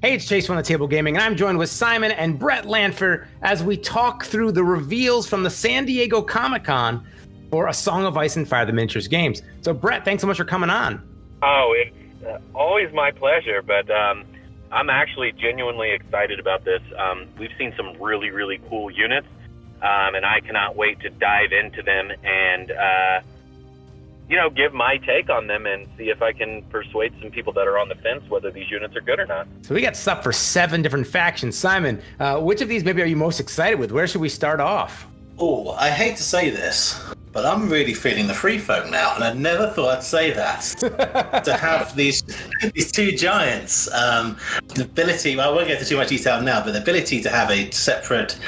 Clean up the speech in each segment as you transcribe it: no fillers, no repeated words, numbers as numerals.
Hey, it's Chase from the Table Gaming, and I'm joined with Simon and Brett Lanpher as we talk through the reveals from the San Diego ComicCon for A Song of Ice and Fire, the miniatures games. So, Brett, thanks so much for coming on. Oh, it's always my pleasure, but I'm actually genuinely excited about this. We've seen some really, really cool units, and I cannot wait to dive into them and give my take on them and see if I can persuade some people that are on the fence whether these units are good or not. So we got stuff for 7 different factions. Simon, which of these maybe are you most excited with? Where should we start off? Oh, I hate to say this, but I'm really feeling the free folk now, and I never thought I'd say that. To have these two giants, the ability, well, I won't get into too much detail now, but the ability to have a separate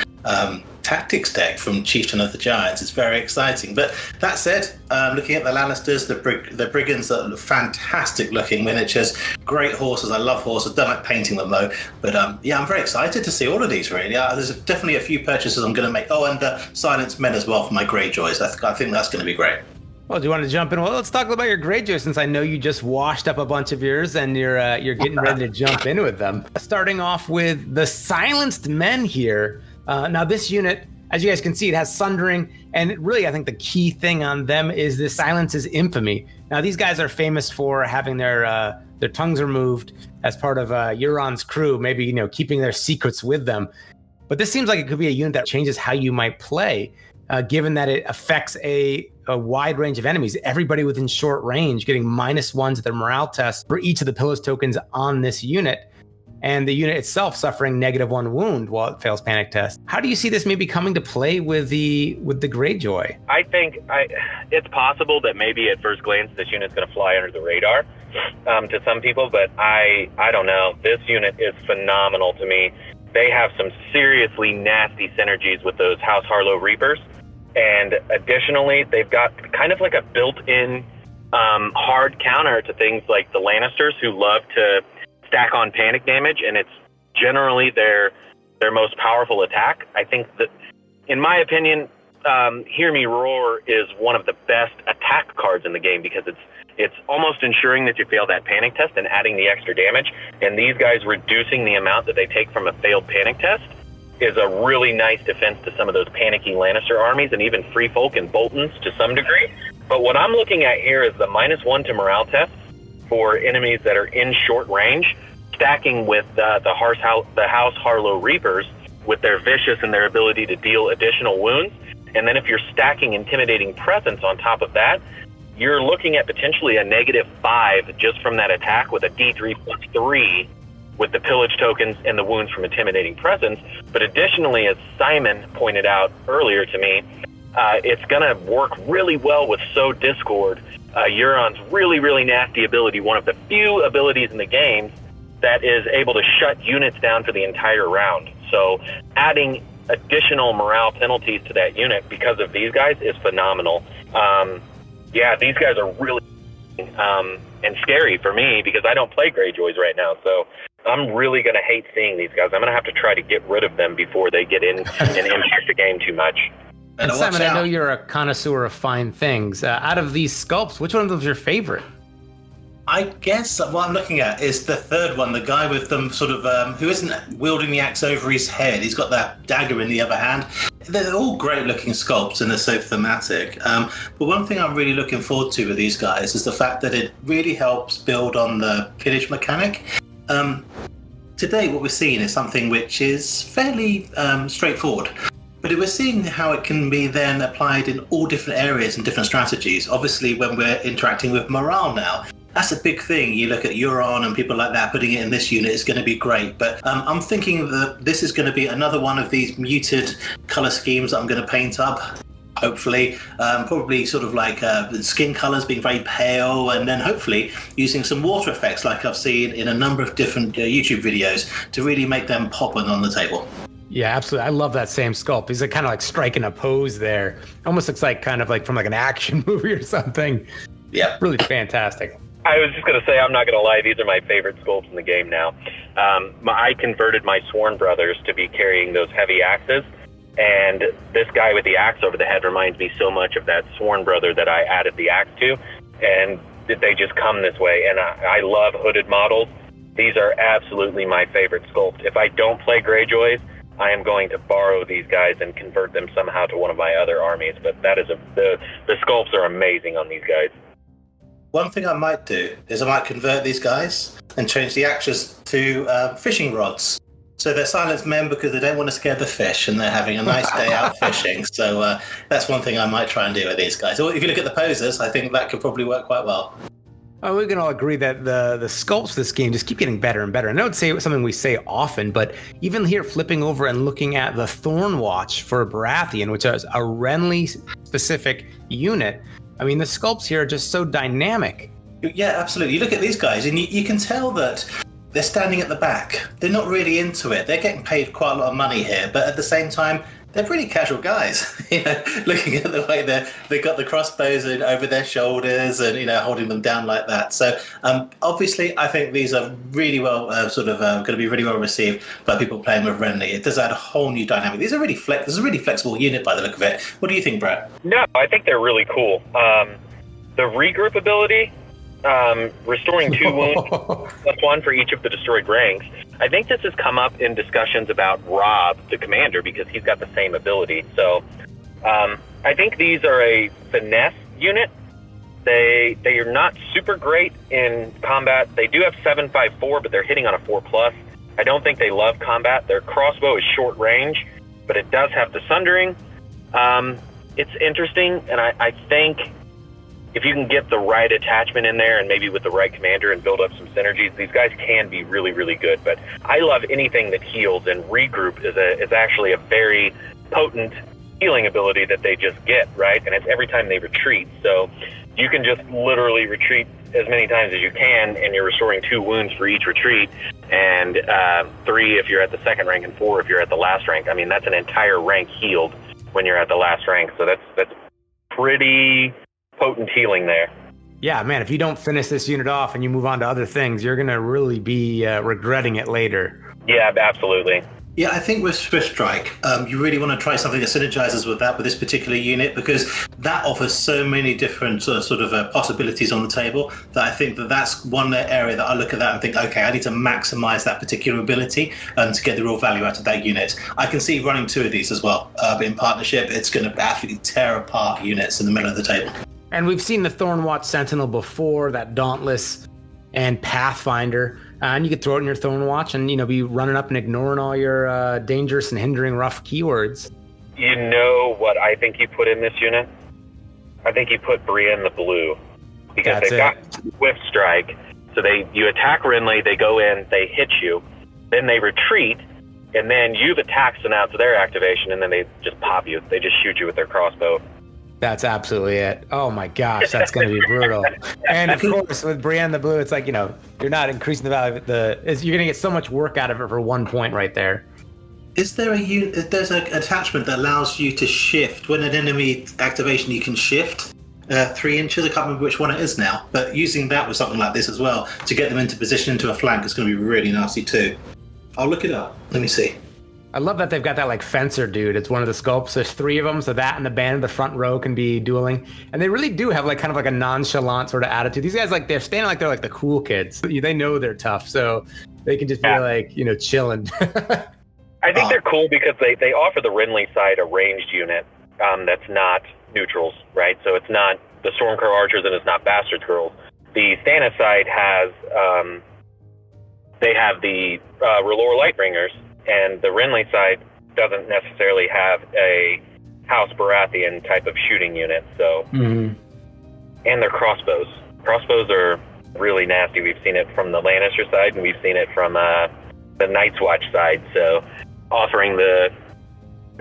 tactics deck from Chieftain of the Giants is very exciting. But that said, looking at the Lannisters, the Brigands, that look fantastic looking miniatures, great horses. I love horses, don't like painting them though. But I'm very excited to see all of these really. There's definitely a few purchases I'm going to make. Oh, and Silenced Men as well for my Greyjoys. I think that's going to be great. Well, do you want to jump in? Well, let's talk about your Greyjoy, since I know you just washed up a bunch of yours and you're getting ready to jump in with them. Starting off with the Silenced Men here. Now, this unit, as you guys can see, it has Sundering, and really, I think the key thing on them is this silences infamy. Now, these guys are famous for having their tongues removed as part of Euron's crew, maybe keeping their secrets with them. But this seems like it could be a unit that changes how you might play, given that it affects a wide range of enemies. Everybody within short range getting -1 to their morale test for each of the pillars tokens on this unit. And the unit itself suffering -1 wound while it fails panic test. How do you see this maybe coming to play with the Greyjoy? I think it's possible that maybe at first glance this unit's going to fly under the radar to some people, but I don't know. This unit is phenomenal to me. They have some seriously nasty synergies with those House Harlow Reapers, and additionally, they've got kind of like a built-in hard counter to things like the Lannisters, who love to stack on panic damage, and it's generally their most powerful attack. I think that, in my opinion, Hear Me Roar is one of the best attack cards in the game because it's almost ensuring that you fail that panic test and adding the extra damage. And these guys reducing the amount that they take from a failed panic test is a really nice defense to some of those panicky Lannister armies and even Free Folk and Boltons to some degree. But what I'm looking at here is the -1 to morale test for enemies that are in short range, stacking with the House Harlow Reapers with their vicious and their ability to deal additional wounds. And then if you're stacking Intimidating Presence on top of that, you're looking at potentially a -5 just from that attack with a D3 +3 with the pillage tokens and the wounds from Intimidating Presence. But additionally, as Simon pointed out earlier to me, it's going to work really well with Sow Discord, Euron's really, really nasty ability, one of the few abilities in the game that is able to shut units down for the entire round. So adding additional morale penalties to that unit because of these guys is phenomenal. These guys are really and scary for me because I don't play Greyjoys right now. So I'm really going to hate seeing these guys. I'm going to have to try to get rid of them before they get in and impact the game too much. And Simon, I know you're a connoisseur of fine things. Out of these sculpts, which one of them is your favorite? I guess what I'm looking at is the third one, the guy with them sort of, who isn't wielding the axe over his head. He's got that dagger in the other hand. They're all great looking sculpts and they're so thematic. But one thing I'm really looking forward to with these guys is the fact that it really helps build on the pillage mechanic. Today what we're seeing is something which is fairly straightforward. But we're seeing how it can be then applied in all different areas and different strategies. Obviously, when we're interacting with morale now, that's a big thing. You look at Euron and people like that, putting it in this unit is going to be great. But I'm thinking that this is going to be another one of these muted color schemes that I'm going to paint up, hopefully. Probably sort of like skin colors being very pale, and then hopefully using some water effects like I've seen in a number of different YouTube videos to really make them pop on the table. Yeah, absolutely. I love that same sculpt. He's kind of like striking a pose there. Almost looks like kind of like from like an action movie or something. Yeah. Really fantastic. I was just going to say, I'm not going to lie, these are my favorite sculpts in the game now. I converted my Sworn brothers to be carrying those heavy axes, and this guy with the axe over the head reminds me so much of that Sworn brother that I added the axe to, and they just come this way. And I love hooded models. these are absolutely my favorite sculpt. If I don't play Greyjoys, I am going to borrow these guys and convert them somehow to one of my other armies. But that is the sculpts are amazing on these guys. One thing I might do is I might convert these guys and change the actors to fishing rods. So they're silenced men because they don't want to scare the fish, and they're having a nice day out fishing. So that's one thing I might try and do with these guys. Or if you look at the posers, I think that could probably work quite well. Oh, we can all agree that the sculpts of this game just keep getting better and better. And I would say something we say often, but even here flipping over and looking at the Thorn Watch for Baratheon, which is a Renly-specific unit, I mean, the sculpts here are just so dynamic. Yeah, absolutely. You look at these guys, and you can tell that they're standing at the back. They're not really into it. They're getting paid quite a lot of money here, but at the same time, they're pretty casual guys. Looking at the way they've got the crossbows over their shoulders and holding them down like that. So obviously, I think these are really well going to be really well received by people playing with Renly. It does add a whole new dynamic. This is a really flexible unit by the look of it. What do you think, Brett? No, I think they're really cool. The regroup ability, restoring 2 wounds +1 for each of the destroyed ranks. I think this has come up in discussions about Rob, the commander, because he's got the same ability. So I think these are a finesse unit. They are not super great in combat. They do have 7.54, but they're hitting on a 4+. I don't think they love combat. Their crossbow is short range, but it does have the sundering. It's interesting, and I think if you can get the right attachment in there and maybe with the right commander and build up some synergies, these guys can be really, really good. But I love anything that heals, and regroup is actually a very potent healing ability that they just get, right? And it's every time they retreat. So you can just literally retreat as many times as you can, and you're restoring 2 wounds for each retreat, and 3 if you're at the second rank, and 4 if you're at the last rank. I mean, that's an entire rank healed when you're at the last rank. So that's pretty potent healing there. Yeah, man, if you don't finish this unit off and you move on to other things, you're going to really be regretting it later. Yeah, absolutely. Yeah, I think with Swift Strike, you really want to try something that synergizes with this particular unit, because that offers so many different possibilities on the table that I think that's one area that I look at that and think, okay, I need to maximize that particular ability and to get the real value out of that unit. I can see running 2 of these as well. But in partnership, it's going to absolutely tear apart units in the middle of the table. And we've seen the Thornwatch Sentinel before, that Dauntless and Pathfinder. And you could throw it in your Thornwatch and, be running up and ignoring all your dangerous and hindering rough keywords. You know what I think you put in this unit? I think you put Brienne the Blue. Because they've got Swift Strike. So you attack Renly, they go in, they hit you, then they retreat, and then you've attacked announced their activation, and then they just pop you. They just shoot you with their crossbow. That's absolutely it. Oh my gosh, that's going to be brutal. And of course, with Brienne the Blue, it's like, you're not increasing the value of you're going to get so much work out of it for 1 point right there. Is there there's an attachment that allows you to shift when an enemy activation? You can shift 3 inches. I can't remember which one it is now, but using that with something like this as well to get them into position into a flank is going to be really nasty too. I'll look it up. Let me see. I love that they've got that fencer dude. It's one of the sculpts. There's 3 of them, so that and the band in the front row can be dueling. And they really do have kind of a nonchalant sort of attitude. These guys they're standing like they're the cool kids. They know they're tough, so they can just be chilling. I think they're cool because they offer the Renly side a ranged unit that's not neutrals, right? So it's not the Stormcrow Archers and it's not Bastard Girls. The Stannis side has they have the R'hllor Lightbringers. And the Renly side doesn't necessarily have a House Baratheon type of shooting unit. So, And their crossbows. Crossbows are really nasty. We've seen it from the Lannister side, and we've seen it from the Night's Watch side. So, offering the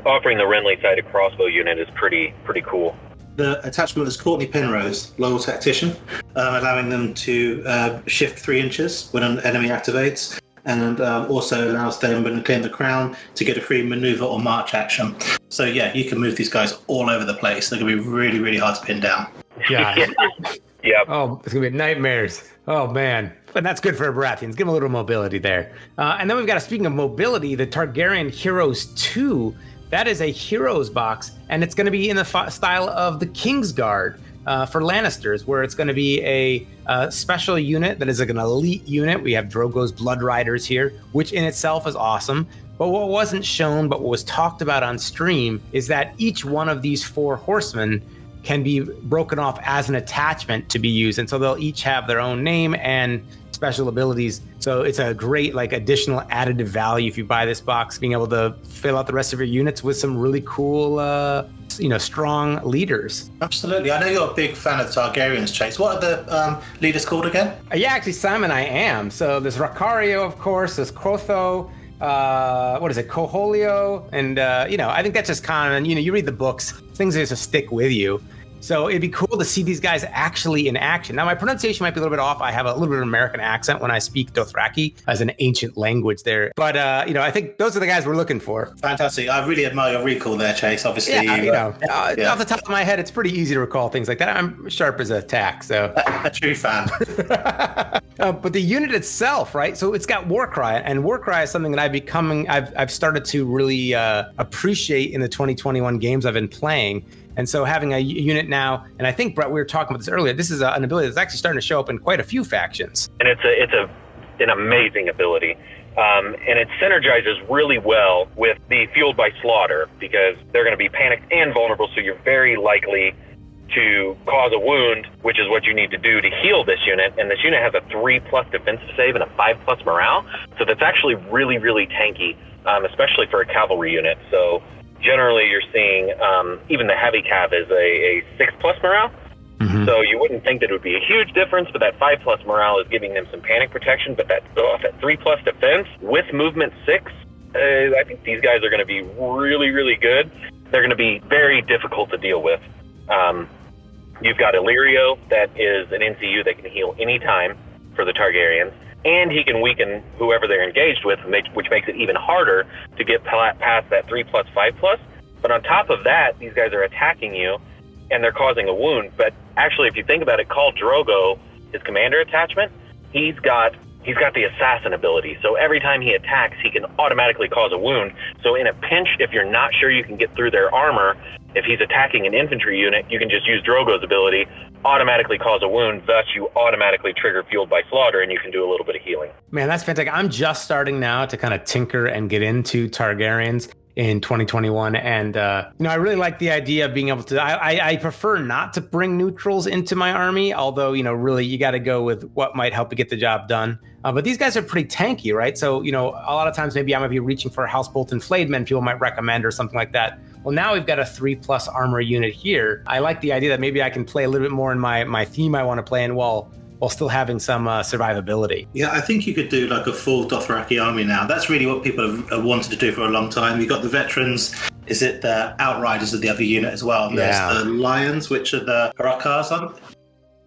Renly side a crossbow unit is pretty cool. The attachment is Courtney Penrose, Loyal Tactician, allowing them to shift 3 inches when an enemy activates. And also allows them, when they claim the crown, to get a free maneuver or march action. So yeah, you can move these guys all over the place. They're going to be really, really hard to pin down. Yeah. Yeah. Oh, it's going to be nightmares. Oh, man. But that's good for Baratheons. Give them a little mobility there. And then we've got, speaking of mobility, the Targaryen Heroes 2. That is a Heroes box, and it's going to be in the style of the Kingsguard. for Lannisters, where it's going to be a special unit that is like an elite unit. We have Drogo's Bloodriders here, which in itself is awesome. But what wasn't shown, but what was talked about on stream, is that each one of these 4 horsemen can be broken off as an attachment to be used. And so they'll each have their own name and special abilities. So it's a great like additional additive value if you buy this box, being able to fill out the rest of your units with some really cool, strong leaders. Absolutely. I know you're a big fan of Targaryens, Chase. What are the leaders called again? Yeah, actually, Simon, I am. So there's Racario, of course, there's Crotho, Coholio, and I think that's just common. You read the books, things that just stick with you. So it'd be cool to see these guys actually in action. Now, my pronunciation might be a little bit off. I have a little bit of an American accent when I speak Dothraki as an ancient language there. But, I think those are the guys we're looking for. Fantastic. I really admire your recall there, Chase. Obviously, off the top of my head, it's pretty easy to recall things like that. I'm sharp as a tack, so. A true fan. But the unit itself, right? So it's got Warcry, and Warcry is something that I've started to really appreciate in the 2021 games I've been playing. And so having a unit now, and I think, Brett, we were talking about this earlier, this is an ability that's actually starting to show up in quite a few factions. And it's an amazing ability. And it synergizes really well with the Fueled by Slaughter, because they're going to be panicked and vulnerable, so you're very likely to cause a wound, which is what you need to do to heal this unit. And this unit has a 3+ defensive save and a 5+ morale. So that's actually really, really tanky, especially for a cavalry unit. So generally you're seeing even the heavy cav is a 6+ morale. Mm-hmm. So you wouldn't think that it would be a huge difference, but that 5+ morale is giving them some panic protection. But that 3+ defense with movement 6, I think these guys are going to be really, really good. They're going to be very difficult to deal with. You've got Illyrio, that is an NCU that can heal anytime for the Targaryens, and he can weaken whoever they're engaged with, which makes it even harder to get past that 3+, 5+. But on top of that, these guys are attacking you, and they're causing a wound. But actually, if you think about it, Khal Drogo, his commander attachment, he's got the assassin ability. So every time he attacks, he can automatically cause a wound. So in a pinch, if you're not sure you can get through their armor, if he's attacking an infantry unit, you can just use Drogo's ability, automatically cause a wound, thus you automatictically trigger Fueled by Slaughter, and you can do a little bit of healing. Man, that's fantastic. I'm just starting now to kind of tinker and get into Targaryens in 2021, and I really like the idea of being able to. I prefer not to bring neutrals into my army, although really you got to go with what might help to get the job done. But these guys are pretty tanky, right? So a lot of times maybe I might be reaching for a House Bolton Flayed Men people might recommend or something like that. Well, now we've got a 3+ armor unit here. I like the idea that maybe I can play a little bit more in my theme I want to play in while still having some survivability. Yeah, I think you could do like a full Dothraki army now. That's really what people have wanted to do for a long time. You've got the veterans. Is it the Outriders of the other unit as well? There's the Lions, which are the Harakars.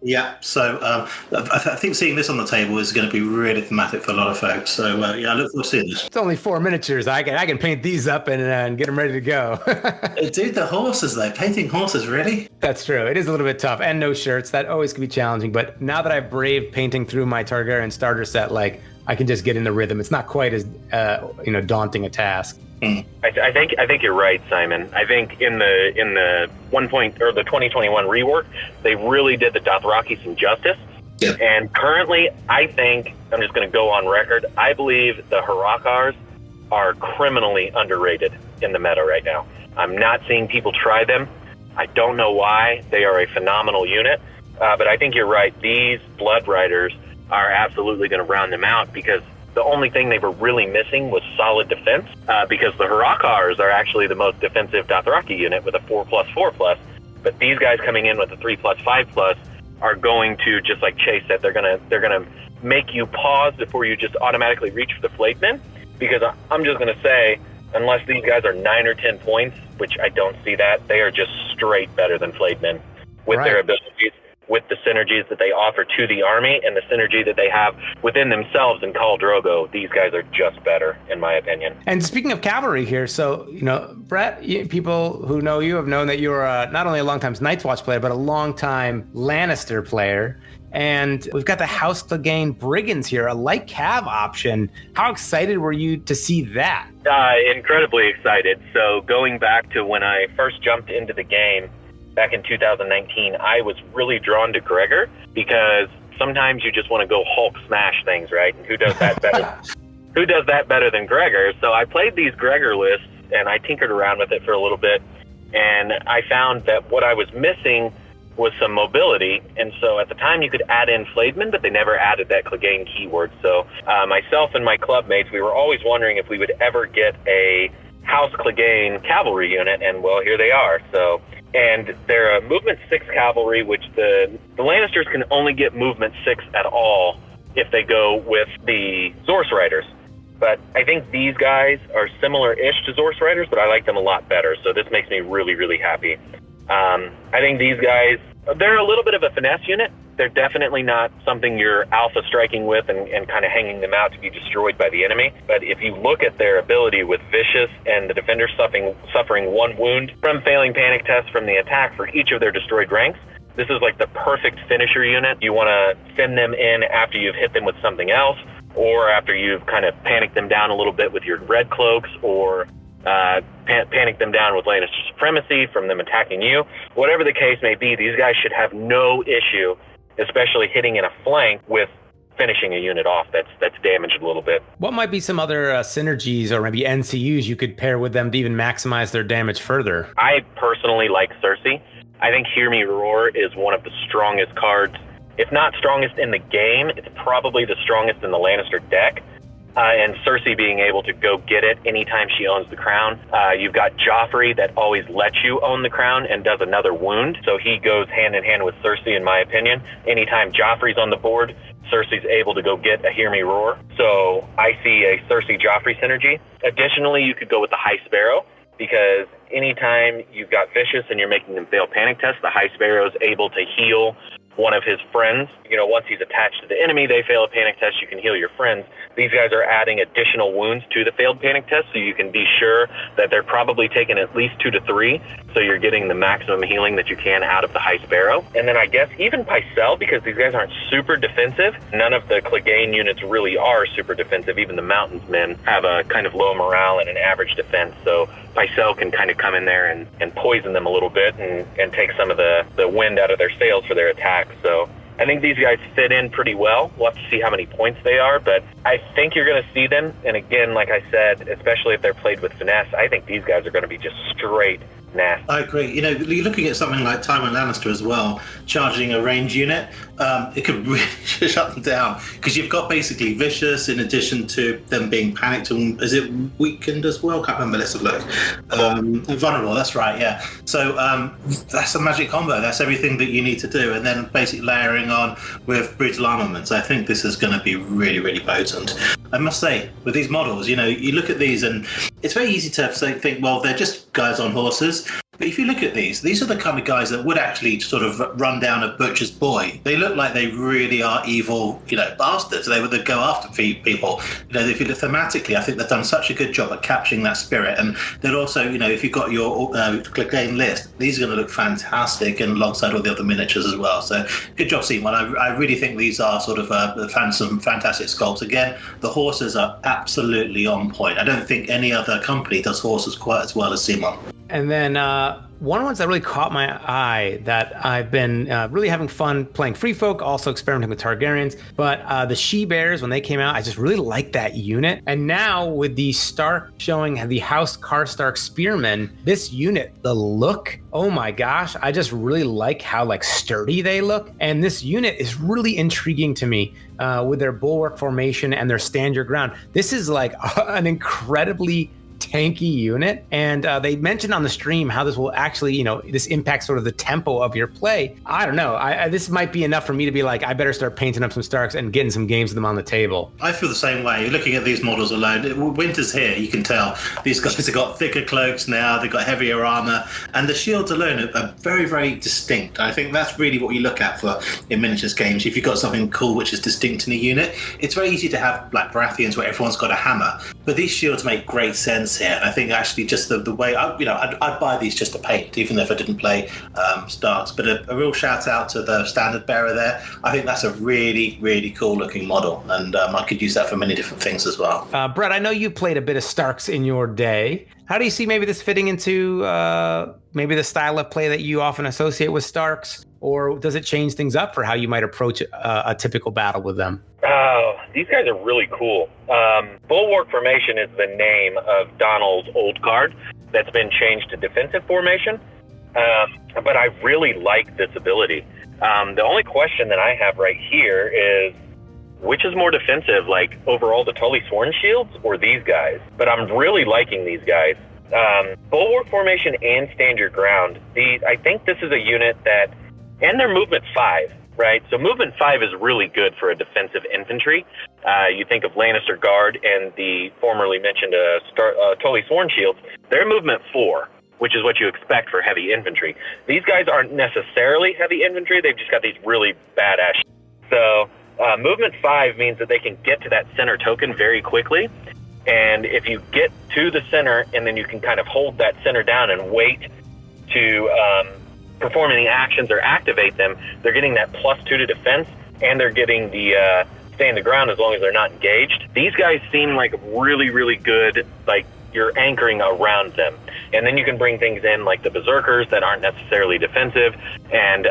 Yeah, so I think seeing this on the table is going to be really thematic for a lot of folks. So I look forward to seeing this. It's only 4 miniatures. I can paint these up and get them ready to go. Dude, the horses though, painting horses, really? That's true. It is a little bit tough, and no shirts. That always can be challenging. But now that I've braved painting through my Targaryen starter set, I can just get in the rhythm. It's not quite as daunting a task. I think you're right, Simon. I think in the 2021 rework, they really did the Dothraki some justice. Yeah. And currently, I think, I'm just going to go on record, I believe the Harakars are criminally underrated in the meta right now. I'm not seeing people try them. I don't know why. They are a phenomenal unit. But I think you're right. These Bloodriders are absolutely going to round them out, because the only thing they were really missing was solid defense, because the Harakars are actually the most defensive Dothraki unit with a 4+, 4+. But these guys coming in with a 3+, 5+ are going to, just like Chase said, they're gonna make you pause before you just automatically reach for the Flayed Men. Because I'm just gonna say, unless these guys are 9 or 10 points, which I don't see that, they are just straight better than Flayed Men with their abilities, with the synergies that they offer to the army and the synergy that they have within themselves in Khal Drogo. These guys are just better, in my opinion. And speaking of cavalry here, so, Brett, people who know you have known that you're not only a long-time Night's Watch player, but a long-time Lannister player. And we've got the House Clegane Brigands here, a light cav option. How excited were you to see that? Incredibly excited. So going back to when I first jumped into the game, back in 2019, I was really drawn to Gregor because sometimes you just want to go Hulk smash things, right? And who does that better? Who does that better than Gregor? So I played these Gregor lists, and I tinkered around with it for a little bit, and I found that what I was missing was some mobility. And so at the time you could add in Flademan, but they never added that Clegane keyword. So myself and my club mates, we were always wondering if we would ever get a House Clegane cavalry unit, and well, here they are. So, and they're a movement 6 cavalry, which the Lannisters can only get movement 6 at all if they go with the Zorse Riders. But I think these guys are similar-ish to Zorse Riders, but I like them a lot better. So this makes me really, really happy. I think these guys, they're a little bit of a finesse unit. They're definitely not something you're alpha striking with and kind of hanging them out to be destroyed by the enemy. But if you look at their ability with Vicious and the defender suffering 1 wound from failing panic tests from the attack for each of their destroyed ranks, this is like the perfect finisher unit. You want to send them in after you've hit them with something else, or after you've kind of panicked them down a little bit with your red cloaks, or panic them down with Lannister supremacy from them attacking you. Whatever the case may be, these guys should have no issue, especially hitting in a flank, with finishing a unit off that's damaged a little bit. What might be some other synergies or maybe NCUs you could pair with them to even maximize their damage further? I personally like Cersei. I think Hear Me Roar is one of the strongest cards. If not strongest in the game, it's probably the strongest in the Lannister deck. And Cersei being able to go get it anytime she owns the crown. You've got Joffrey that always lets you own the crown and does another wound. So he goes hand in hand with Cersei, in my opinion. Anytime Joffrey's on the board, Cersei's able to go get a Hear Me Roar. So I see a Cersei-Joffrey synergy. Additionally, you could go with the High Sparrow, because anytime you've got Vicious and you're making them fail panic tests, the High Sparrow is able to heal one of his friends. You know, once he's attached to the enemy, they fail a panic test, you can heal your friends. These guys are adding additional wounds to the failed panic test, so you can be sure that they're probably taking at least 2 to 3, so you're getting the maximum healing that you can out of the High Sparrow. And then I guess even Pycelle, because these guys aren't super defensive. None of the Clegane units really are super defensive. Even the Mountains Men have a kind of low morale and an average defense, so Pycelle can kind of come in there and poison them a little bit and take some of the wind out of their sails for their attack. So I think these guys fit in pretty well. We'll have to see how many points they are, but I think you're going to see them. And again, like I said, especially if they're played with finesse, I think these guys are going to be just straight nasty. I agree. You know, you're looking at something like Tywin Lannister as well, charging a range unit. It could really shut them down, because you've got basically Vicious in addition to them being panicked and, is it weakened as well? Can't remember. Let's have a look. And vulnerable. That's right. Yeah. So that's a magic combo. That's everything that you need to do, and then basically layering on with brutal armaments. I think this is going to be really, really potent. I must say, with these models, you know, you look at these and it's very easy to think, well, they're just guys on horses. But if you look at these are the kind of guys that would actually sort of run down a butcher's boy. They look like they really are evil, you know, bastards. They would go after people. You know, if you look thematically, I think they've done such a good job at capturing that spirit. And then also, you know, if you've got your Clegane list, these are going to look fantastic, and alongside all the other miniatures as well. So good job, cmon. I really think these are sort of some fantastic sculpts. Again, the horses are absolutely on point. I don't think any other company does horses quite as well as cmon. And then one of the ones that really caught my eye that I've been really having fun playing Free Folk, also experimenting with Targaryens, but the She-Bears, when they came out, I just really liked that unit. And now with the Stark showing the House Karstark Spearmen, this unit, the look, oh my gosh, I just really like how like sturdy they look. And this unit is really intriguing to me with their bulwark formation and their stand your ground. This is like an incredibly tanky unit, and they mentioned on the stream how this will actually, you know, this impacts sort of the tempo of your play. I don't know. This might be enough for me to be like, I better start painting up some Starks and getting some games with them on the table. I feel the same way. You're looking at these models alone. Winter's here. You can tell these guys have got thicker cloaks now. They've got heavier armor, and the shields alone are very, very distinct. I think that's really what you look at for in miniatures games. If you've got something cool which is distinct in a unit, it's very easy to have like Baratheons where everyone's got a hammer, but these shields make great sense here. And I think actually just the way, I'd buy these just to paint, even if I didn't play Starks. But a real shout out to the standard bearer there. I think that's a really, really cool looking model. And I could use that for many different things as well. Brett, I know you played a bit of Starks in your day. How do you see maybe this fitting into maybe the style of play that you often associate with Starks? Or does it change things up for how you might approach a typical battle with them? Oh, these guys are really cool. Bulwark Formation is the name of Donald's old card that's been changed to defensive formation. But I really like this ability. The only question that I have right here is, which is more defensive, like overall the Tully Sworn Shields or these guys? But I'm really liking these guys. Bulwark Formation and Stand Your Ground. I think this is a unit that, and they're movement 5, right? So movement 5 is really good for a defensive infantry. You think of Lannister Guard and the formerly mentioned Tully Sworn Shields. They're movement 4, which is what you expect for heavy infantry. These guys aren't necessarily heavy infantry. They've just got these really badass. So movement 5 means that they can get to that center token very quickly. And if you get to the center and then you can kind of hold that center down and wait to perform any actions or activate them, they're getting that +2 to defense, and they're getting the stand the ground as long as they're not engaged. These guys seem like really, really good, like you're anchoring around them. And then you can bring things in like the Berserkers that aren't necessarily defensive, and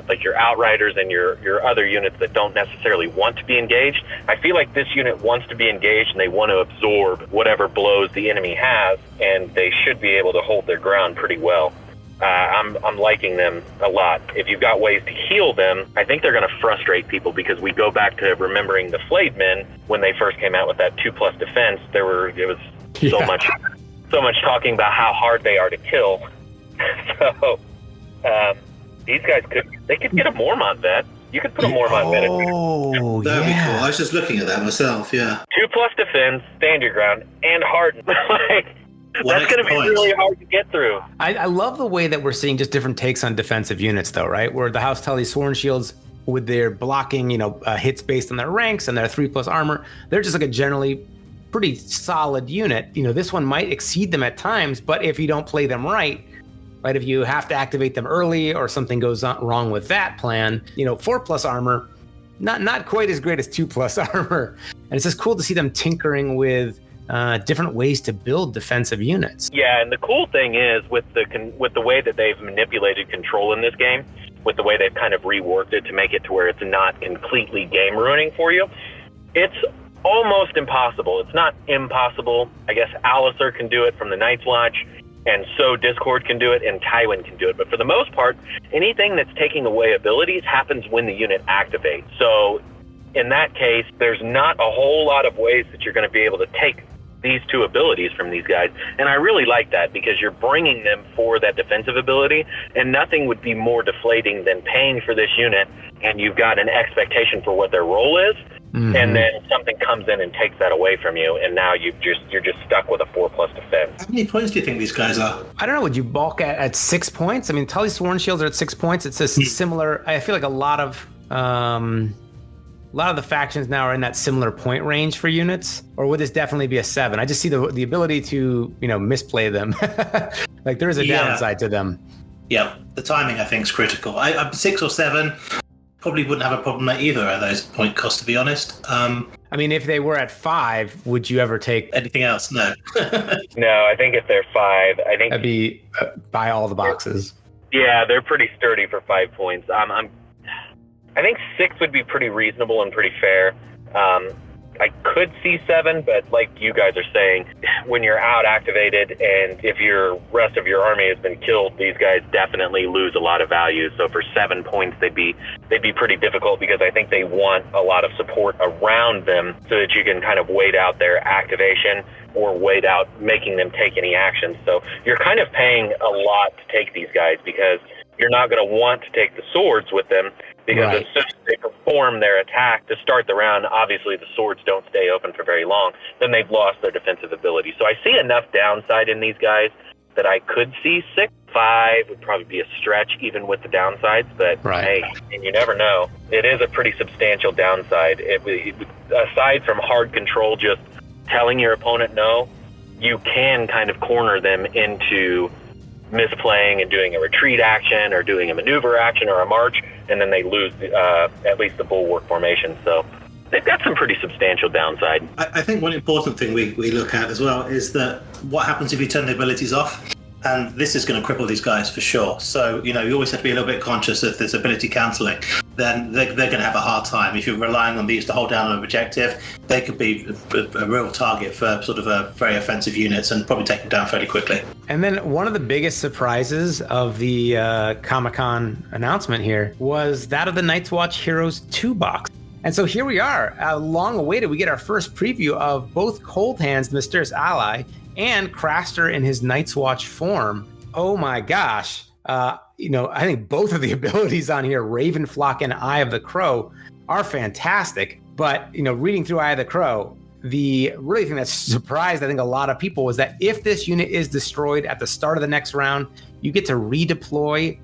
like your Outriders and your other units that don't necessarily want to be engaged. I feel like this unit wants to be engaged and they want to absorb whatever blows the enemy has, and they should be able to hold their ground pretty well. I'm liking them a lot. If you've got ways to heal them, I think they're going to frustrate people, because we go back to remembering the Flayed Men when they first came out with that 2+ defense. It was so much talking about how hard they are to kill. So these guys could get a Mormont vet. You could put a Mormont vet in there. Oh, that'd be cool. I was just looking at that myself. Yeah, 2+ defense, stand your ground, and harden. That's going to be really hard to get through. I love the way that we're seeing just different takes on defensive units, though, right? Where the House Tully Sworn Shields, with their blocking, hits based on their ranks and their 3+ armor, they're just like a generally pretty solid unit. This one might exceed them at times, but if you don't play them right, if you have to activate them early or something goes wrong with that plan, 4+ armor, not quite as great as 2+ armor. And it's just cool to see them tinkering with different ways to build defensive units. Yeah, and the cool thing is with the way that they've manipulated control in this game, with the way they've kind of reworked it to make it to where it's not completely game ruining for you, it's almost impossible. It's not impossible. I guess Alistair can do it from the Night's Watch, and so Discord can do it, and Tywin can do it. But for the most part, anything that's taking away abilities happens when the unit activates. So in that case, there's not a whole lot of ways that you're going to be able to take these 2 abilities from these guys. And I really like that, because you're bringing them for that defensive ability, and nothing would be more deflating than paying for this unit and you've got an expectation for what their role is, and then something comes in and takes that away from you, and now you're just stuck with a 4+ defense. How many points do you think these guys are? I don't know. Would you balk at 6 points? I mean, Tully Sworn Shields are at 6 points. It's a similar. I feel like a lot of the factions now are in that similar point range for units. Or would this definitely be a 7? I just see the ability to misplay them. Like there is a downside to them. Yeah, the timing I think is critical. I'm 6 or 7. Probably wouldn't have a problem at either of those point costs, to be honest. I mean, if they were at 5, would you ever take anything else? No. No, I think if they're 5, I think that'd be buy all the boxes. Yeah, they're pretty sturdy for 5 points. I think 6 would be pretty reasonable and pretty fair. I could see 7, but like you guys are saying, when you're out activated and if your rest of your army has been killed, these guys definitely lose a lot of value. So for 7 points, they'd be pretty difficult, because I think they want a lot of support around them so that you can kind of wait out their activation or wait out making them take any actions. So you're kind of paying a lot to take these guys, because you're not going to want to take the swords with them, because as soon as they perform their attack to start the round, obviously the swords don't stay open for very long. Then they've lost their defensive ability. So I see enough downside in these guys that I could see 6. 5 would probably be a stretch, even with the downsides. But hey, and you never know. It is a pretty substantial downside. Aside from hard control, just telling your opponent no, you can kind of corner them into misplaying and doing a retreat action or doing a maneuver action or a march, and then they lose at least the bulwark formation. So they've got some pretty substantial downside. I think one important thing we look at as well is that what happens if you turn the abilities off? And this is going to cripple these guys for sure. So, you always have to be a little bit conscious if there's ability cancelling. Then they're going to have a hard time. If you're relying on these to hold down an objective, they could be a real target for sort of a very offensive units and probably take them down fairly quickly. And then one of the biggest surprises of the Comic-Con announcement here was that of the Night's Watch Heroes 2 box. And so here we are, long awaited. We get our first preview of both Coldhands, the Mysterious Ally, and Craster in his Night's Watch form. Oh my gosh. I think both of the abilities on here, Raven Flock and Eye of the Crow, are fantastic. But, reading through Eye of the Crow, the really thing that surprised, I think, a lot of people was that if this unit is destroyed at the start of the next round, you get to redeploy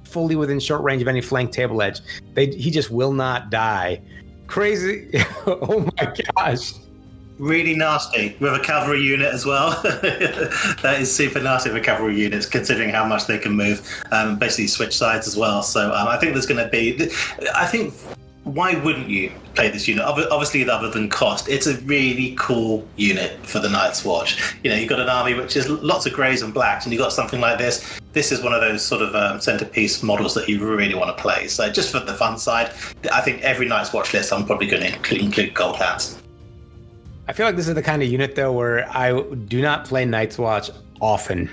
fully within short range of any flank table edge. He just will not die. Crazy. Oh my gosh. Really nasty with a cavalry unit as well. That is super nasty with cavalry units, considering how much they can move. Basically switch sides as well. So I think there's going to be. I think why wouldn't you play this unit? Obviously, other than cost, it's a really cool unit for the Night's Watch. You've got an army which is lots of greys and blacks, and you've got something like this. This is one of those sort of centerpiece models that you really want to play. So just for the fun side, I think every Night's Watch list, I'm probably going to include Coldhands. I feel like this is the kind of unit, though, where I do not play Night's Watch often.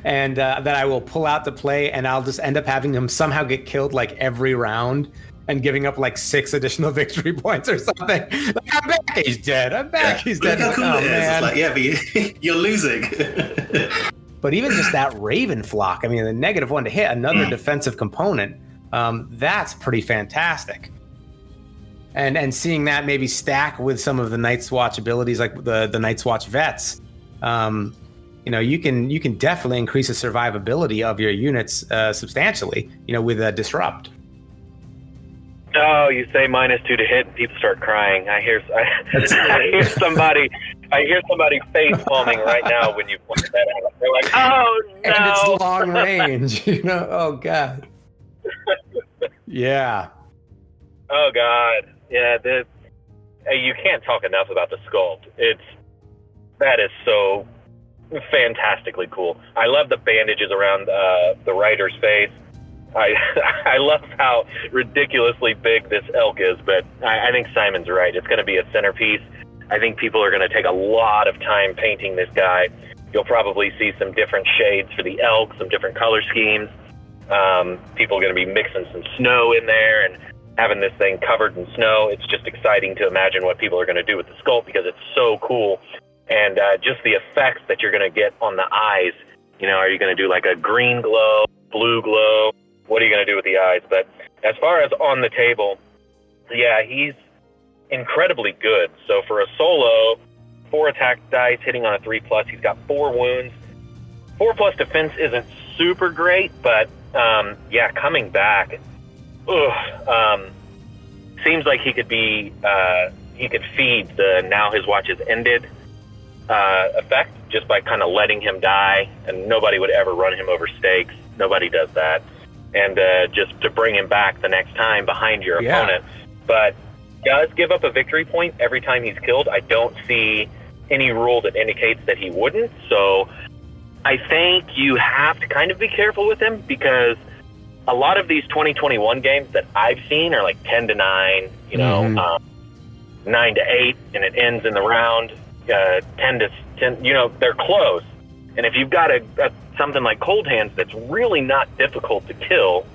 And that I will pull out to play, and I'll just end up having him somehow get killed like every round and giving up like 6 additional victory points or something. Like, I'm back, he's dead. I'm back, he's dead. Look how cool it is. Man. It's like, yeah, but you're losing. But even just that Raven Flock, the -1 to hit another defensive component, that's pretty fantastic. And seeing that maybe stack with some of the Night's Watch abilities, like the Night's Watch vets, you can definitely increase the survivability of your units substantially, with a disrupt. Oh, you say -2 to hit, and people start crying. I hear somebody face palming right now when you point that out. They're like, oh no! And it's long range, Oh god. Yeah. Oh god. Yeah, you can't talk enough about the Sculpt. That is so fantastically cool. I love the bandages around the rider's face. I love how ridiculously big this elk is, but I think Simon's right. It's going to be a centerpiece. I think people are going to take a lot of time painting this guy. You'll probably see some different shades for the elk, some different color schemes. People are going to be mixing some snow in there and having this thing covered in snow. It's just exciting to imagine what people are going to do with the Sculpt because it's so cool. And just the effects that you're going to get on the eyes. Are you going to do like a green glow, blue glow? What are you going to do with the eyes? But as far as on the table, yeah, he's incredibly good. So for a solo, 4 attack dice hitting on a 3+, he's got 4 wounds. 4+ defense isn't super great, but coming back, seems like he could be he could feed the now his watch is ended effect just by kind of letting him die, and nobody would ever run him over stakes. Nobody does that. And just to bring him back the next time behind your opponent. But does give up a victory point every time he's killed. I don't see any rule that indicates that he wouldn't. So I think you have to kind of be careful with him because a lot of these 2021 games that I've seen are like 10-9, 9-8, and it ends in the round 10-10. They're close. And if you've got something like Coldhands that's really not difficult to kill,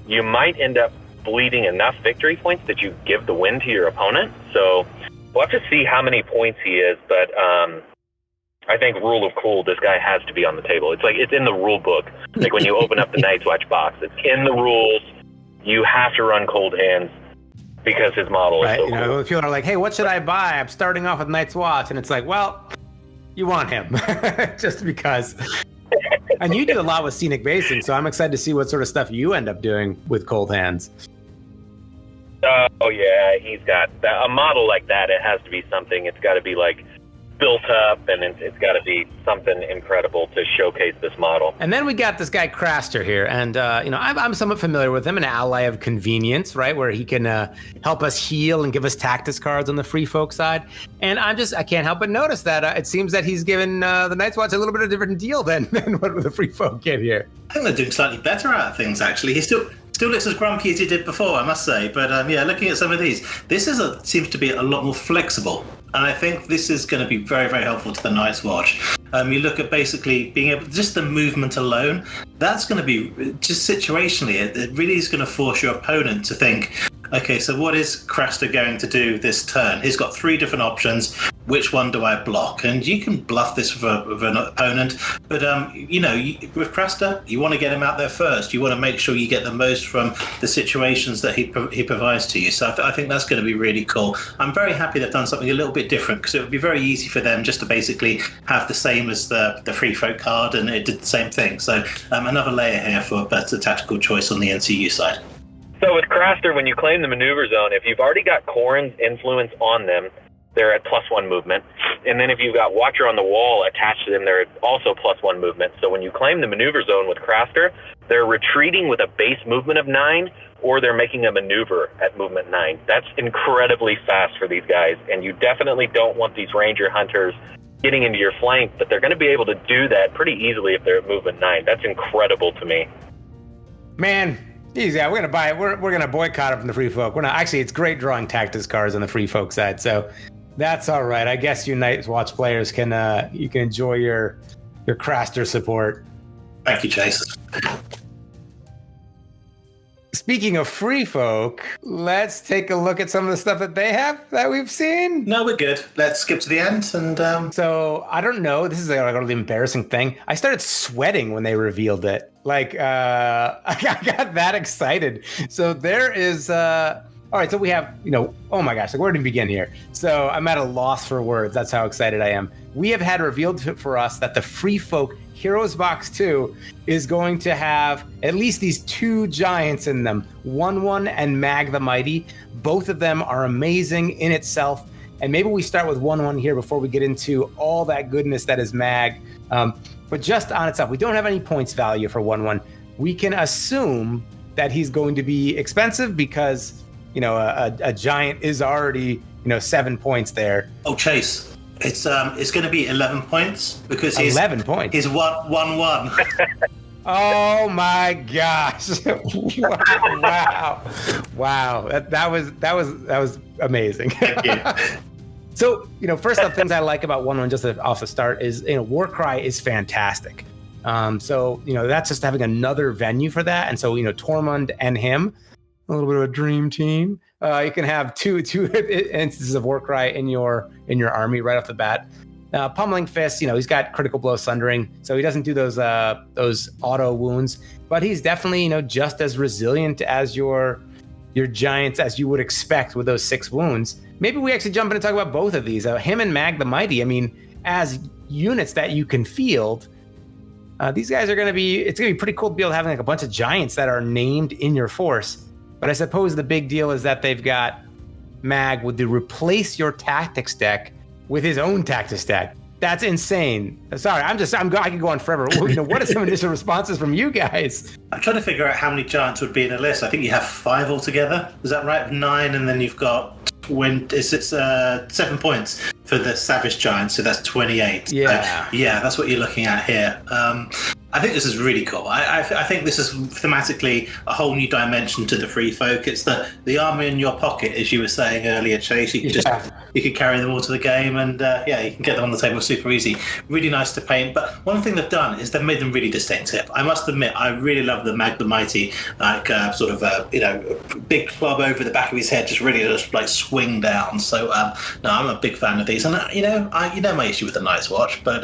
you might end up bleeding enough victory points that you give the win to your opponent. So we'll have to see how many points he is, but I think rule of cool, this guy has to be on the table. It's like it's in the rule book. Like when you open up the Night's Watch box, it's in the rules. You have to run Coldhands because his model is so cool. People are like, hey, what should I buy? I'm starting off with Night's Watch. And it's like, well, you want him just because. And you do a lot with scenic basing, so I'm excited to see what sort of stuff you end up doing with Coldhands. Oh yeah, he's got a model like that. It has to be something. It's got to be like built up, and it's got to be something incredible to showcase this model. And then we got this guy Craster here, and I'm somewhat familiar with him, an ally of convenience, right, where he can help us heal and give us tactics cards on the free folk side. And I can't help but notice that it seems that he's given the Night's Watch a little bit of a different deal than what the free folk get here. I think they're doing slightly better out of things, actually. He still looks as grumpy as he did before, I must say. But looking at some of these, this seems to be a lot more flexible. And I think this is going to be very, very helpful to the Night's Watch. You look at basically being able, just the movement alone, that's going to be, just situationally, it really is going to force your opponent to think, okay, so what is Craster going to do this turn? He's got 3 different options. Which one do I block? And you can bluff this with an opponent, but with Craster, you want to get him out there first. You want to make sure you get the most from the situations that he provides to you. So I think that's going to be really cool. I'm very happy they've done something a little bit different, because it would be very easy for them just to basically have the same as the free folk card, and it did the same thing. So another layer here for a better tactical choice on the NCU side. So with Craster, when you claim the maneuver zone, if you've already got Corrin's influence on them, they're at +1 movement. And then if you've got Watcher on the Wall attached to them, they're also +1 movement. So when you claim the maneuver zone with Craster, they're retreating with a base movement of 9, or they're making a maneuver at movement 9. That's incredibly fast for these guys. And you definitely don't want these Ranger Hunters getting into your flank, but they're going to be able to do that pretty easily if they're at movement 9. That's incredible to me. Man, easy. We're gonna buy it. We're gonna boycott it from the free folk. We're not. Actually, it's great drawing tactics cards on the free folk side. So that's all right. I guess you Night's Watch players can enjoy your Craster support. Thank you, Chase. Speaking of free folk, let's take a look at some of the stuff that they have that we've seen. No, we're good. Let's skip to the end. And So I don't know. This is like a really embarrassing thing. I started sweating when they revealed it. Like I got that excited. So there is. All right, so we have, oh my gosh, like where to begin here? So I'm at a loss for words. That's how excited I am. We have had revealed for us that the Free Folk Heroes Box 2 is going to have at least these 2 giants in them, Wun Wun and Mag the Mighty. Both of them are amazing in itself. And maybe we start with Wun Wun here before we get into all that goodness that is Mag. But just on itself, we don't have any points value for Wun Wun. We can assume that he's going to be expensive because a giant is already, 7 points there. Oh, Chase, it's going to be 11 points because he's 11 points. He's 1-1-1. Oh my gosh! Wow! That was amazing. Thank you. So first off, things I like about Wun Wun just off the start is Warcry is fantastic. So that's just having another venue for that, and so Tormund and him. A little bit of a dream team. You can have two instances of Warcry in your army right off the bat. Pummeling Fist, he's got critical blow sundering, so he doesn't do those auto wounds, but he's definitely just as resilient as your giants as you would expect with those 6 wounds. Maybe we actually jump in and talk about both of these. Him and Mag the Mighty. I mean, as units that you can field, these guys are it's gonna be pretty cool to be able to have like a bunch of giants that are named in your force. But I suppose the big deal is that they've got Mag with the replace your tactics deck with his own tactics deck. That's insane. Sorry, I could go on forever. What are some initial responses from you guys? I'm trying to figure out how many giants would be in a list. I think you have 5 altogether. Is that right? 9, and then you've got 7 points for the Savage Giant, so that's 28. Yeah. That's what you're looking at here. I think this is really cool. I think this is thematically a whole new dimension to the free folk. It's the army in your pocket, as you were saying earlier, Chase. You could carry them all to the game, and you can get them on the table super easy. Really nice to paint. But one thing they've done is they've made them really distinctive. I must admit, I really love the Mag the Mighty, like sort of a big club over the back of his head, just really just like swing down. So no, I'm a big fan of these, and my issue with the Night's Watch, but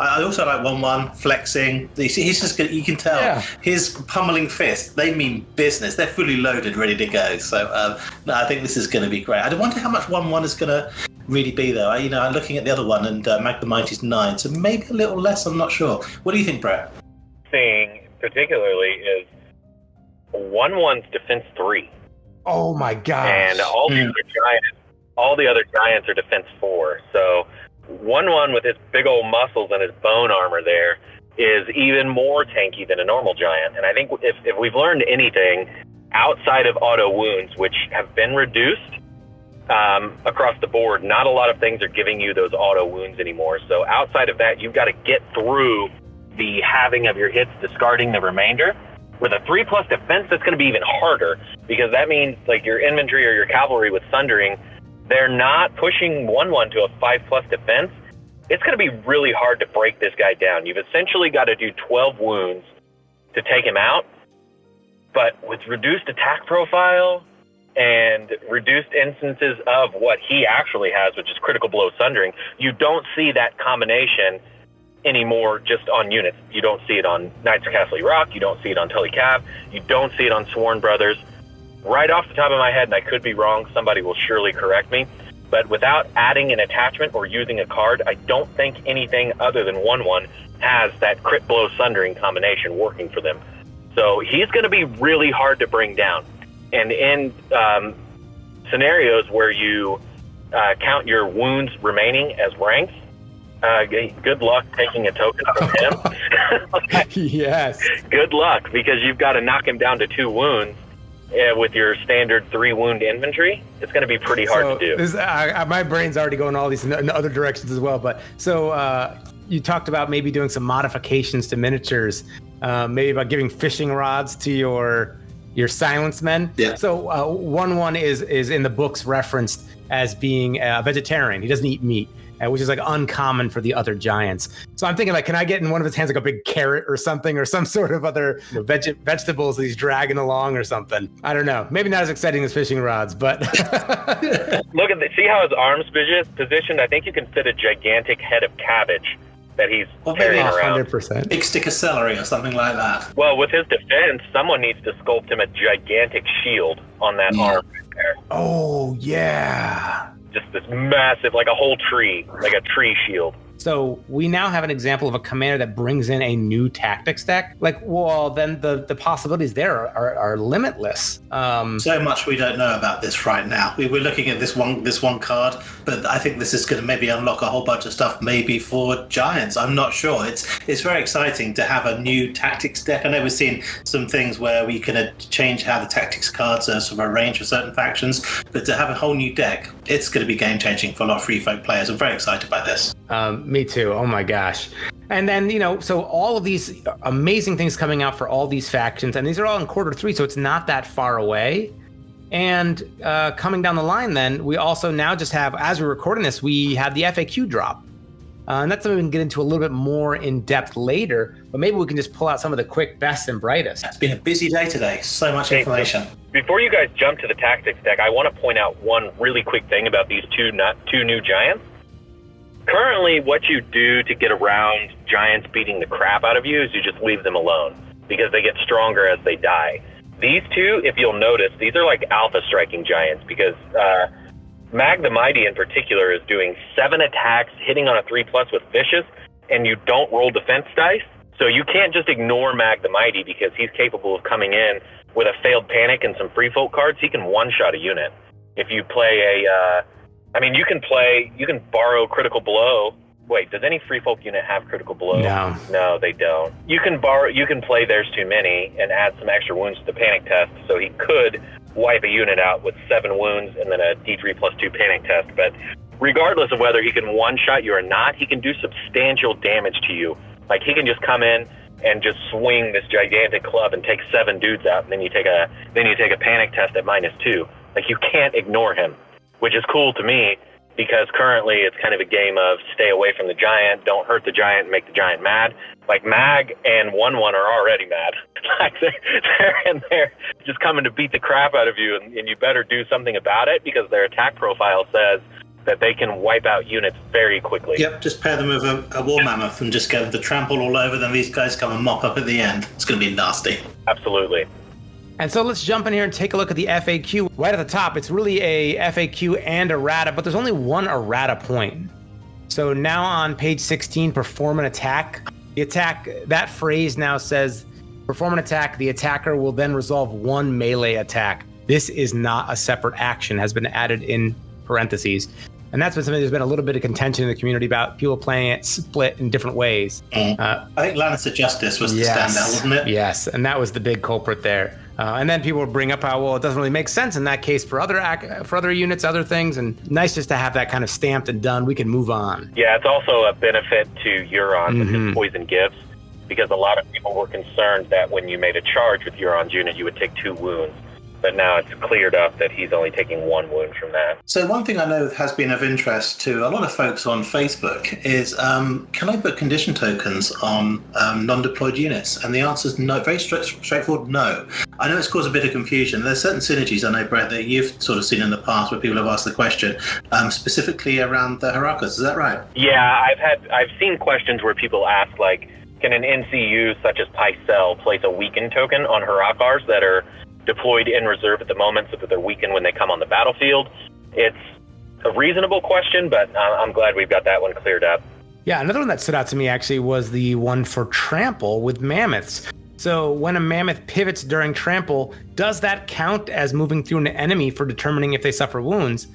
I also like 1-1 flexing. He's just good. You can tell his pummeling fist. They mean business. They're fully loaded, ready to go. So no, I think this is going to be great. I wonder how much 1-1 is going to really be though. I'm looking at the other one, and Mag the Mighty's 9, so maybe a little less. I'm not sure. What do you think, Brett? Thing particularly is 1-1's defense 3. Oh my gosh! And all the other giants are defense 4. So Wun Wun with his big old muscles and his bone armor there is even more tanky than a normal giant. And I think if we've learned anything outside of auto wounds, which have been reduced across the board, not a lot of things are giving you those auto wounds anymore. So outside of that, you've got to get through the halving of your hits, discarding the remainder. With a 3+ defense, that's going to be even harder, because that means like your infantry or your cavalry with Sundering, they're not pushing Wun Wun to a 5+ defense. It's going to be really hard to break this guy down. You've essentially got to do 12 wounds to take him out, but with reduced attack profile and reduced instances of what he actually has, which is critical blow Sundering, you don't see that combination anymore just on units. You don't see it on Knights of Castle Rock, you don't see it on Tully Cav, you don't see it on Sworn Brothers. Right off the top of my head, and I could be wrong, somebody will surely correct me, but without adding an attachment or using a card, I don't think anything other than Wun Wun has that crit blow Sundering combination working for them. So he's going to be really hard to bring down. And in scenarios where you count your wounds remaining as ranks, good luck taking a token from him. Yes. Good luck, because you've got to knock him down to 2 wounds with your standard 3-wound infantry. It's going to be pretty hard to do. My brain's already going all these in other directions as well. But so you talked about maybe doing some modifications to miniatures, maybe about giving fishing rods to your Silenced Men. Yeah. So Wun Wun is in the books referenced as being a vegetarian. He doesn't eat meat, which is like uncommon for the other giants. So I'm thinking, like, can I get in one of his hands like a big carrot or something, or some sort of other vegetables that he's dragging along or something? I don't know. Maybe not as exciting as fishing rods, but look at see how his arms positioned. I think you can fit a gigantic head of cabbage that he's carrying around. 100%. Big stick of celery or something like that. Well, with his defense, someone needs to sculpt him a gigantic shield on that arm right there. Oh, yeah. Just this massive, like a whole tree, like a tree shield. So we now have an example of a commander that brings in a new tactics deck. Like, well, then the possibilities there are limitless. So much we don't know about this right now. We're looking at this one card, but I think this is going to maybe unlock a whole bunch of stuff, maybe for giants. I'm not sure. It's very exciting to have a new tactics deck. I know we've seen some things where we can change how the tactics cards are sort of arranged for certain factions, but to have a whole new deck, it's going to be game changing for a lot of free folk players. I'm very excited by this. Me too. Oh my gosh. And then, so all of these amazing things coming out for all these factions, and these are all in Q3, so it's not that far away. And coming down the line, then we also now just have, as we're recording this, we have the FAQ drop. And that's something we can get into a little bit more in depth later, but maybe we can just pull out some of the quick best and brightest. It's been a busy day today. So much information. Before you guys jump to the tactics deck, I want to point out one really quick thing about these two new giants. Currently, what you do to get around giants beating the crap out of you is you just leave them alone, because they get stronger as they die. These two, if you'll notice, these are like alpha striking giants, because Mag the Mighty in particular is doing 7 attacks, hitting on a 3+ with Vicious, and you don't roll defense dice. So you can't just ignore Mag the Mighty, because he's capable of coming in with a failed panic and some free folk cards. He can one-shot a unit. If you play you can borrow critical blow. Wait, does any free folk unit have critical blow? No, they don't. You can play There's Too Many and add some extra wounds to the panic test, so he could wipe a unit out with 7 wounds and then a D3+2 panic test. But regardless of whether he can one-shot you or not, he can do substantial damage to you. Like, he can just come in and just swing this gigantic club and take 7 dudes out, and then you take a panic test at -2. Like, you can't ignore him, which is cool to me, because currently it's kind of a game of stay away from the giant, don't hurt the giant, make the giant mad. Like, Mag and Wun Wun are already mad. Like, they're in there just coming to beat the crap out of you, and you better do something about it, because their attack profile says that they can wipe out units very quickly. Yep, just pair them with a war mammoth and just get them to trample all over them. These guys come and mop up at the end. It's going to be nasty. Absolutely. And so let's jump in here and take a look at the FAQ. Right at the top, it's really a FAQ and errata, but there's only one errata point. So now on page 16, perform an attack. The attack, that phrase now says, perform an attack, the attacker will then resolve 1 melee attack. This is not a separate action, has been added in parentheses. And that's been something there's been a little bit of contention in the community about people playing it split in different ways. I think Lannister Justice was the standout, wasn't it? Yes, and that was the big culprit there. And then people would bring up how, well, it doesn't really make sense in that case for other units, other things, and nice just to have that kind of stamped and done. We can move on. Yeah, it's also a benefit to Euron with his poison gifts, because a lot of people were concerned that when you made a charge with Euron's unit, you would take 2 wounds. But now it's cleared up that he's only taking 1 wound from that. So one thing I know has been of interest to a lot of folks on Facebook is, can I put condition tokens on non-deployed units? And the answer is no. Very straightforward, no. I know it's caused a bit of confusion. There's certain synergies, I know, Brett, that you've sort of seen in the past where people have asked the question, specifically around the Harakas. Is that right? Yeah, I've seen questions where people ask, like, can an NCU such as Pycelle place a weaken token on Harakars that are deployed in reserve at the moment so that they're weakened when they come on the battlefield? It's a reasonable question, but I'm glad we've got that one cleared up. Yeah, another one that stood out to me actually was the one for trample with mammoths. So when a mammoth pivots during trample, does that count as moving through an enemy for determining if they suffer wounds?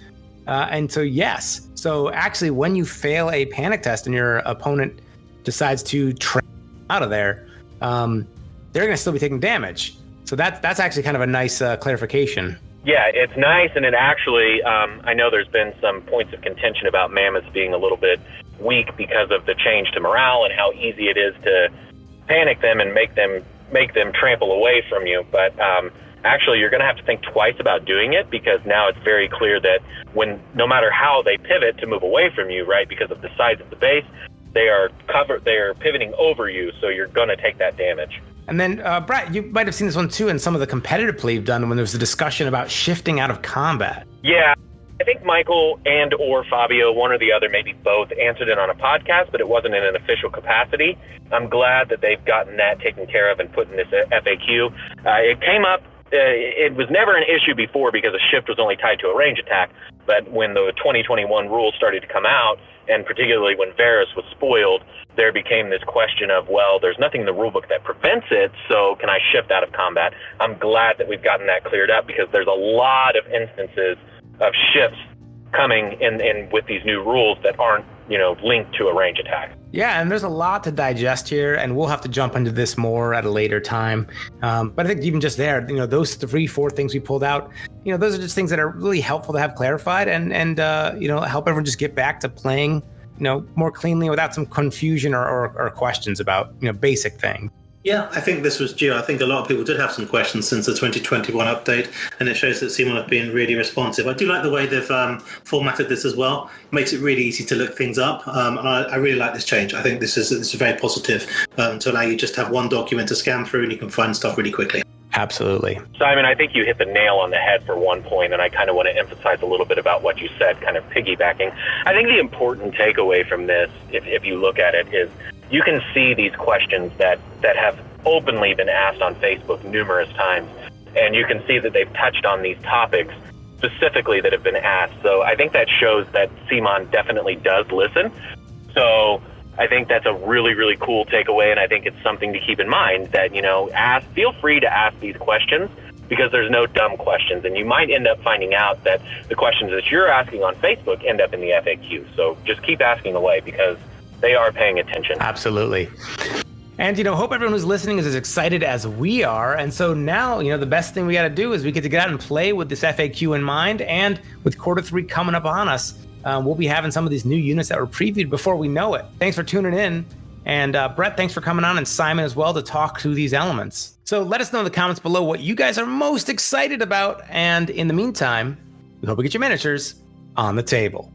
And so yes. So actually when you fail a panic test and your opponent decides to trample out of there, they're going to still be taking damage. So that's actually kind of a nice clarification. Yeah, it's nice, and it actually, I know there's been some points of contention about mammoths being a little bit weak because of the change to morale and how easy it is to panic them and make them trample away from you. But actually, you're going to have to think twice about doing it, because now it's very clear that no matter how they pivot to move away from you, right, because of the size of the base, they are pivoting over you, so you're going to take that damage. And then, Brett, you might have seen this one too in some of the competitive play you've done when there was a discussion about shifting out of combat. Yeah, I think Michael and or Fabio, one or the other, maybe both, answered it on a podcast, but it wasn't in an official capacity. I'm glad that they've gotten that taken care of and put in this FAQ. It came up, it was never an issue before because a shift was only tied to a range attack, but when the 2021 rules started to come out, and particularly when Varys was spoiled, there became this question of, well, there's nothing in the rulebook that prevents it, so can I shift out of combat? I'm glad that we've gotten that cleared up, because there's a lot of instances of shifts coming in with these new rules that aren't, linked to a range attack. Yeah, and there's a lot to digest here, and we'll have to jump into this more at a later time. But I think even just there, those 3-4 things we pulled out, those are just things that are really helpful to have clarified and help everyone just get back to playing, more cleanly without some confusion or questions about, basic things. Yeah, I think this was due. I think a lot of people did have some questions since the 2021 update, and it shows that CMon have been really responsive. I do like the way they've formatted this as well. It makes it really easy to look things up. And I really like this change. I think this is very positive to allow you just to have one document to scan through and you can find stuff really quickly. Absolutely. Simon, I think you hit the nail on the head for one point, and I kind of want to emphasize a little bit about what you said, kind of piggybacking. I think the important takeaway from this, if you look at it, is you can see these questions that have openly been asked on Facebook numerous times, and you can see that they've touched on these topics specifically that have been asked. So I think that shows that CMon definitely does listen. So I think that's a really, really cool takeaway, and I think it's something to keep in mind that, feel free to ask these questions, because there's no dumb questions, and you might end up finding out that the questions that you're asking on Facebook end up in the FAQ. So just keep asking away, because they are paying attention. Absolutely. And, hope everyone who's listening is as excited as we are. And so now, the best thing we got to do is we get to get out and play with this FAQ in mind. And with Q3 coming up on us, we'll be having some of these new units that were previewed before we know it. Thanks for tuning in. And Brett, thanks for coming on, and Simon as well, to talk through these elements. So let us know in the comments below what you guys are most excited about. And in the meantime, we hope we get your miniatures on the table.